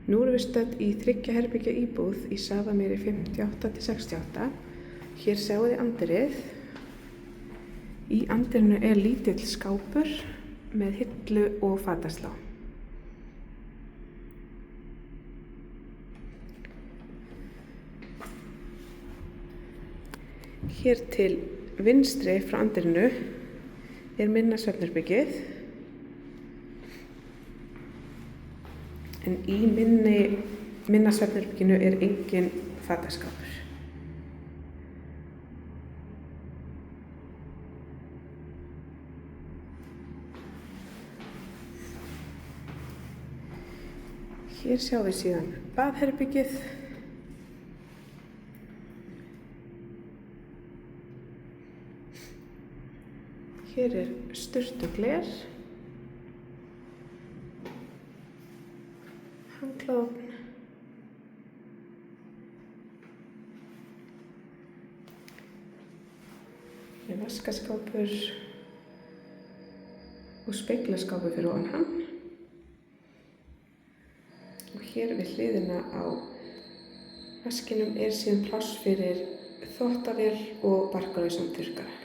Nú erum við stödd í 3 herbergja íbúð í Safamýri 58-68. Hér sjáið þið anddyrið. Í anddyrinu er lítill skápur með hillu og fataslá. Hér til vinstri frá anddyrinu er minna svefnherbergið. En í minna svefnherberginu er engin fataskápur. Hér sjáum við síðan baðherbergið. Hér er sturtugler. Handklæðaofn. Hér er vaskaskápur og speglaskápur fyrir ofan hann. Og hér við hliðina á vaskinum er síðan pláss fyrir þvottavél og barkalausan þurrkara.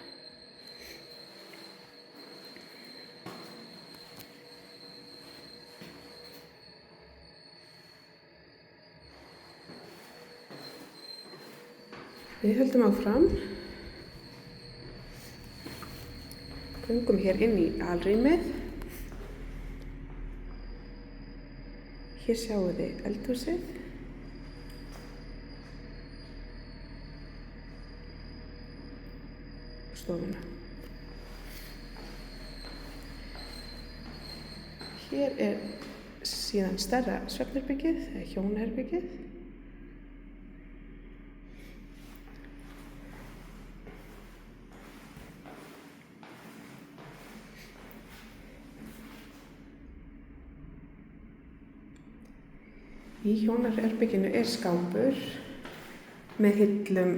Við höldum áfram, göngum hér inn í alrýmið. Hér sjáum við eldhúsið. Og stofuna. Hér er síðan stærra svefnherbergið, eða hjónaherbergið. Í hjónaherberginu er skápur með hillum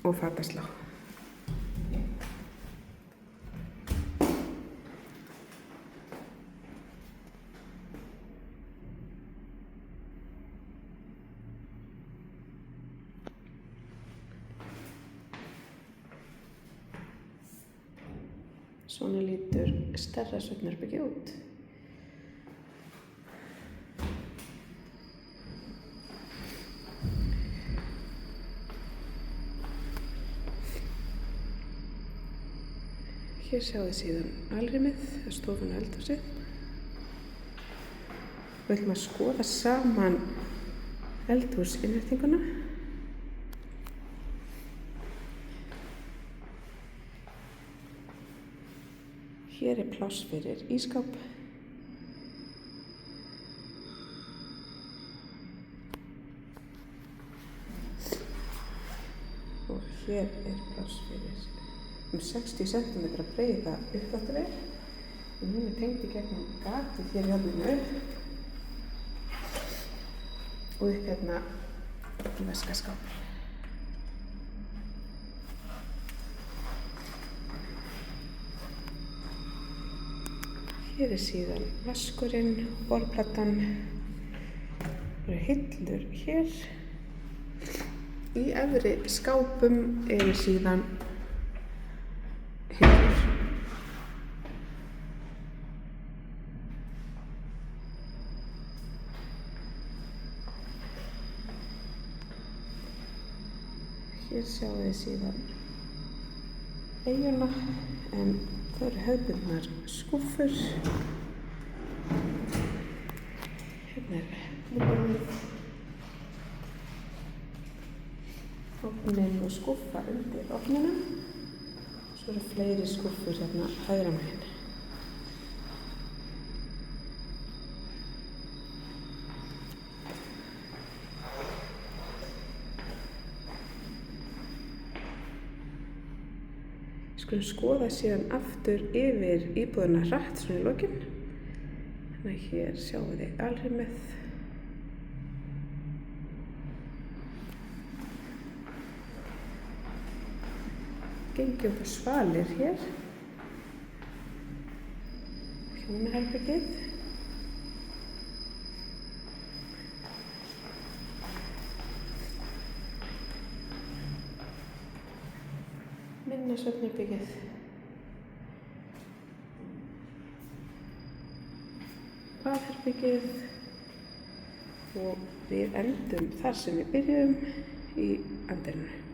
og fataslá. Svona lítur stærra svefnherbergið út. Hér sjáum við síðan alrýmið, stofuna og eldhúsið. Við ætlum að skoða saman eldhúsinnréttinguna. Hér er pláss fyrir ísskáp. Og hér er pláss fyrir 60 cm breiða uppþvottavél. Hún er tengd í gegnum gatið hér í horninu og upp hérna í vaskaskáp. Hér er síðan vaskurinn, borðplatan, það eru hillur hér. Í efri skápum eru síðan hillur. Hér sjáum við síðan eyjuna, en það eru hefðbundnar skúffur. Hérna er ofninn og skúffa undir ofninum. Svo eru fleiri skúffur hérna hægra megin. Skulum skoða síðan aftur yfir íbúðina hratt svona í lokin. Þannig að hér sjáum við alrýmið. Gengjum við svalir hér. Hjónaherbergið. hérna svefnherbergið. Baðherbergið og við endum þar sem við byrjuðum í anddyrinu.